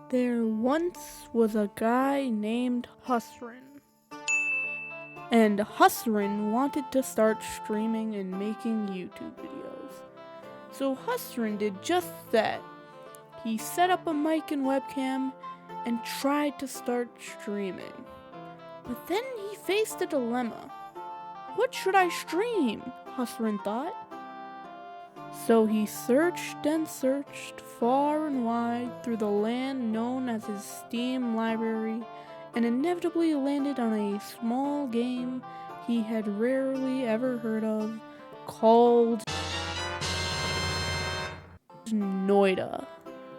There once was a guy named Husrin. And Husrin wanted to start streaming and making YouTube videos. So Husrin did just that. He set up a mic and webcam and tried to start streaming. But then he faced a dilemma. What should I stream? Husrin thought. So he searched and searched far and wide through the land known as his Steam library and inevitably landed on a small game he had rarely ever heard of called Noida.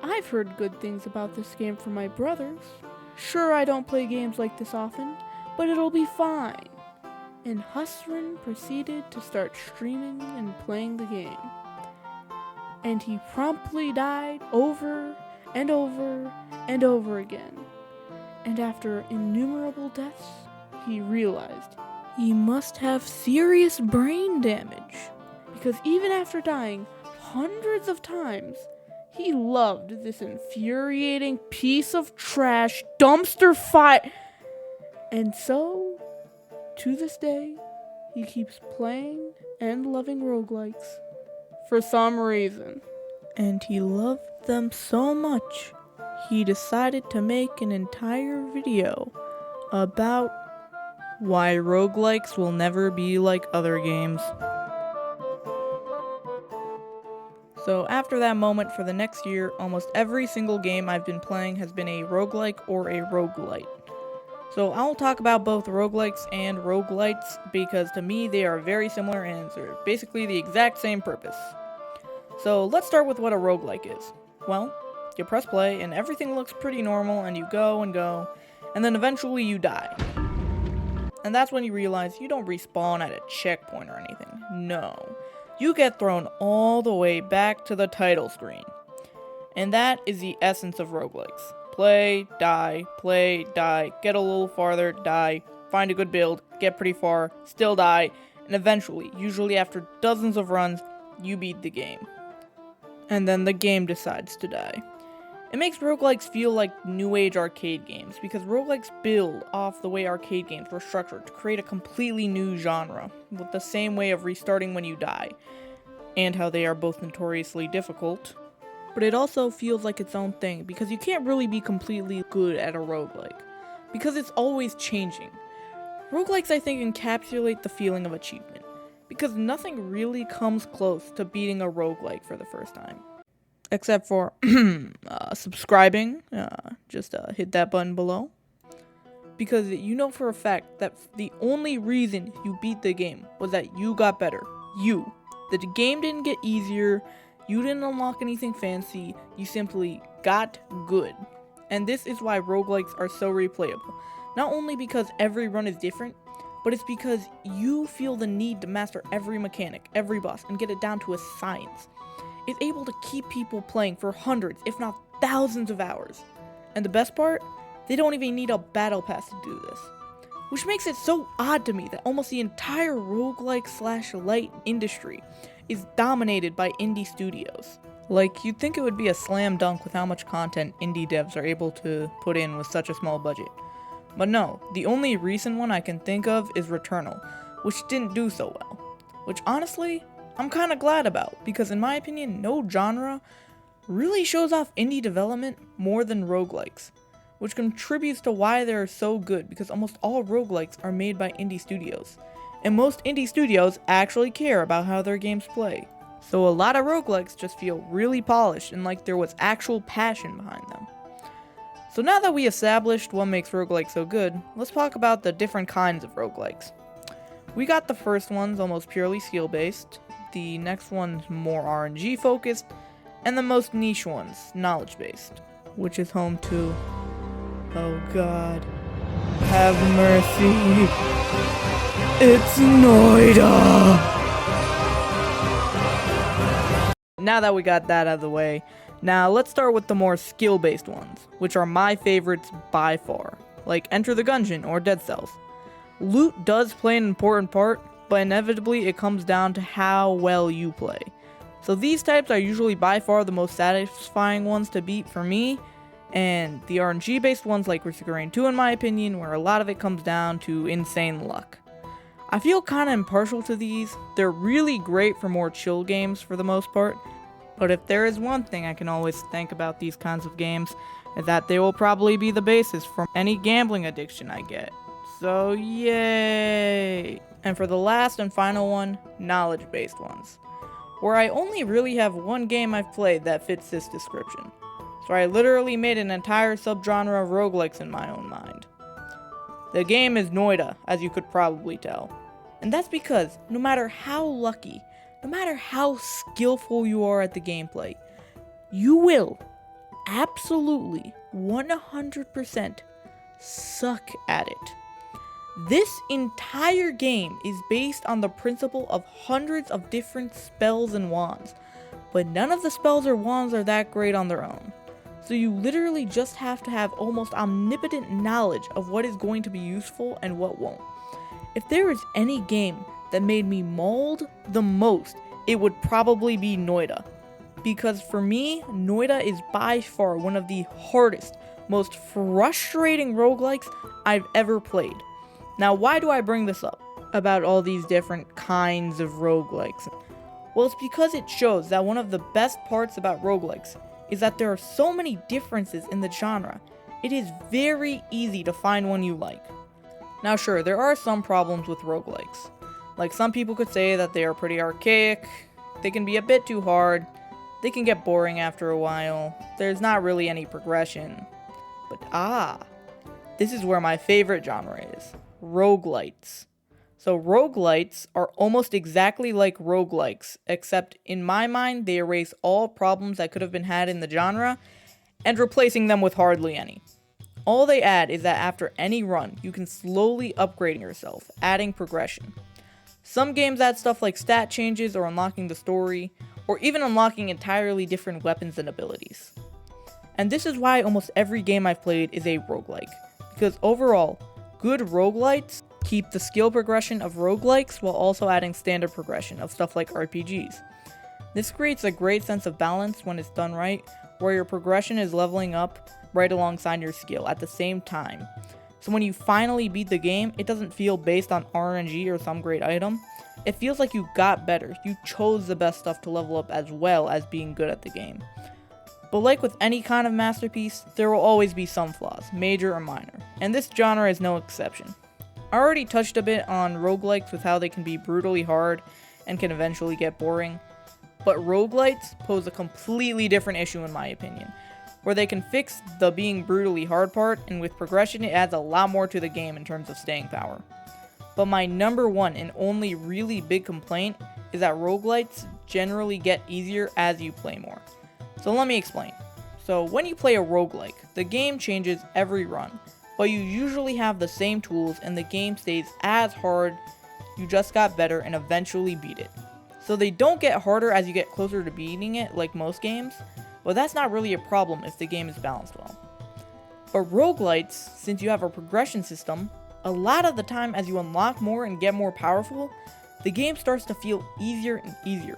I've heard good things about this game from my brothers. Sure, I don't play games like this often, but it'll be fine. And Husrin proceeded to start streaming and playing the game. And he promptly died over and over and over again. And after innumerable deaths, he realized he must have serious brain damage. Because even after dying hundreds of times, he loved this infuriating piece of trash dumpster fire. And so, to this day, he keeps playing and loving roguelikes for some reason. And he loved them so much, he decided to make an entire video about why roguelikes will never be like other games. So after that moment, for the next year, almost every single game I've been playing has been a roguelike or a roguelite. So I'll talk about both roguelikes and roguelites because to me they are very similar and serve basically the exact same purpose. So let's start with what a roguelike is. Well, you press play and everything looks pretty normal and you go and then eventually you die. And that's when you realize you don't respawn at a checkpoint or anything. No. You get thrown all the way back to the title screen. And that is the essence of roguelikes. Play, die, get a little farther, die, find a good build, get pretty far, still die, and eventually, usually after dozens of runs, you beat the game. And then the game decides to die. It makes roguelikes feel like new age arcade games, because roguelikes build off the way arcade games were structured to create a completely new genre, with the same way of restarting when you die, and how they are both notoriously difficult. But it also feels like its own thing, because you can't really be completely good at a roguelike, because it's always changing. Roguelikes, I think, encapsulate the feeling of achievement, because nothing really comes close to beating a roguelike for the first time. Except for subscribing, just hit that button below. Because you know for a fact that the only reason you beat the game was that you got better. You. The game didn't get easier, you didn't unlock anything fancy, you simply got good. And this is why roguelikes are so replayable. Not only because every run is different, but it's because you feel the need to master every mechanic, every boss, and get it down to a science. It's able to keep people playing for hundreds, if not thousands of hours. And the best part? They don't even need a battle pass to do this. Which makes it so odd to me that almost the entire roguelike/light industry is dominated by indie studios. Like, you'd think it would be a slam dunk with how much content indie devs are able to put in with such a small budget. But no, the only recent one I can think of is Returnal, which didn't do so well. Which honestly, I'm kinda glad about, because in my opinion, no genre really shows off indie development more than roguelikes, which contributes to why they're so good, because almost all roguelikes are made by indie studios, and most indie studios actually care about how their games play. So a lot of roguelikes just feel really polished and like there was actual passion behind them. So now that we established what makes roguelikes so good, let's talk about the different kinds of roguelikes. We got the first ones almost purely skill-based, the next one's more RNG focused, and the most niche ones, knowledge-based, which is home to, oh god, have mercy, it's Noida! Now that we got that out of the way, now let's start with the more skill-based ones, which are my favorites by far, like Enter the Gungeon or Dead Cells. Loot does play an important part, but inevitably it comes down to how well you play. So these types are usually by far the most satisfying ones to beat for me, and the RNG based ones like Risk of Rain 2 in my opinion, where a lot of it comes down to insane luck. I feel kinda impartial to these. They're really great for more chill games for the most part, but if there is one thing I can always think about these kinds of games, is that they will probably be the basis for any gambling addiction I get. So yay! And for the last and final one, knowledge-based ones, where I only really have one game I've played that fits this description. So I literally made an entire subgenre of roguelikes in my own mind. The game is Noida, as you could probably tell. And that's because no matter how lucky, no matter how skillful you are at the gameplay, you will absolutely 100% suck at it. This entire game is based on the principle of hundreds of different spells and wands, but none of the spells or wands are that great on their own. So you literally just have to have almost omnipotent knowledge of what is going to be useful and what won't. If there is any game that made me mauled the most, it would probably be Noida. Because for me, Noida is by far one of the hardest, most frustrating roguelikes I've ever played. Now, why do I bring this up about all these different kinds of roguelikes? Well, it's because it shows that one of the best parts about roguelikes is that there are so many differences in the genre. It is very easy to find one you like. Now sure, there are some problems with roguelikes. Like some people could say that they are pretty archaic, they can be a bit too hard, they can get boring after a while, there's not really any progression. But this is where my favorite genre is, roguelites. So roguelites are almost exactly like roguelikes, except in my mind they erase all problems that could have been had in the genre and replacing them with hardly any. All they add is that after any run, you can slowly upgrade yourself, adding progression. Some games add stuff like stat changes or unlocking the story, or even unlocking entirely different weapons and abilities. And this is why almost every game I've played is a roguelike, because overall, good roguelites keep the skill progression of roguelikes while also adding standard progression of stuff like RPGs. This creates a great sense of balance when it's done right, where your progression is leveling up right alongside your skill at the same time. So when you finally beat the game, it doesn't feel based on RNG or some great item. It feels like you got better, you chose the best stuff to level up as well as being good at the game. But like with any kind of masterpiece, there will always be some flaws, major or minor, and this genre is no exception. I already touched a bit on roguelikes with how they can be brutally hard and can eventually get boring, but roguelites pose a completely different issue in my opinion, where they can fix the being brutally hard part, and with progression it adds a lot more to the game in terms of staying power. But my number one and only really big complaint is that roguelites generally get easier as you play more. So let me explain. So when you play a roguelike, the game changes every run, but you usually have the same tools and the game stays as hard, you just got better and eventually beat it. So they don't get harder as you get closer to beating it like most games, but that's not really a problem if the game is balanced well. But roguelites, since you have a progression system, a lot of the time as you unlock more and get more powerful, the game starts to feel easier and easier.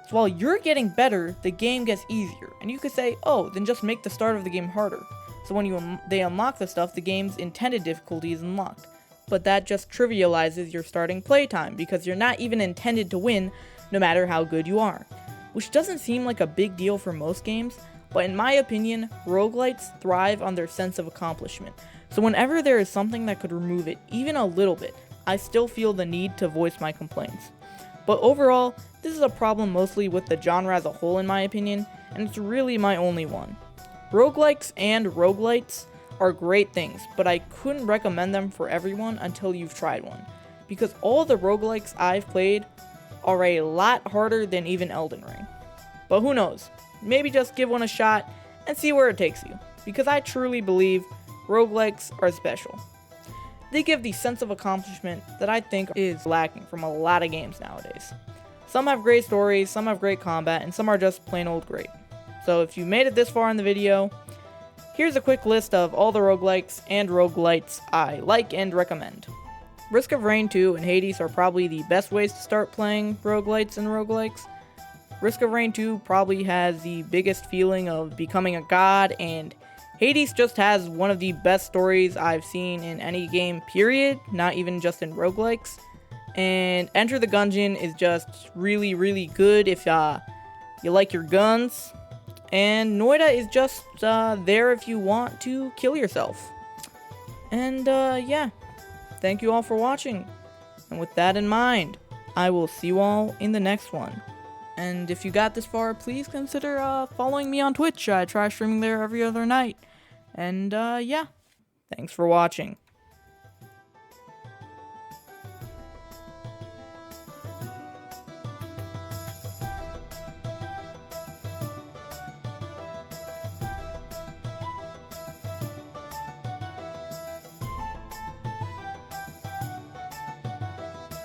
So while you're getting better, the game gets easier, and you could say, oh, then just make the start of the game harder. So when they unlock the stuff, the game's intended difficulty is unlocked. But that just trivializes your starting playtime, because you're not even intended to win, no matter how good you are. Which doesn't seem like a big deal for most games, but in my opinion, roguelites thrive on their sense of accomplishment. So whenever there is something that could remove it even a little bit, I still feel the need to voice my complaints. But overall, this is a problem mostly with the genre as a whole in my opinion, and it's really my only one. Roguelikes and roguelites are great things, but I couldn't recommend them for everyone until you've tried one, because all the roguelikes I've played are a lot harder than even Elden Ring. But who knows, maybe just give one a shot and see where it takes you, because I truly believe roguelikes are special. They give the sense of accomplishment that I think is lacking from a lot of games nowadays. Some have great stories, some have great combat, and some are just plain old great. So if you made it this far in the video, here's a quick list of all the roguelikes and roguelites I like and recommend. Risk of Rain 2 and Hades are probably the best ways to start playing roguelites and roguelikes. Risk of Rain 2 probably has the biggest feeling of becoming a god, and Hades just has one of the best stories I've seen in any game, period, not even just in roguelikes. And Enter the Gungeon is just really, really good if you like your guns. And Noida is just there if you want to kill yourself. And yeah, thank you all for watching. And with that in mind, I will see you all in the next one. And if you got this far, please consider following me on Twitch. I try streaming there every other night. And yeah, thanks for watching.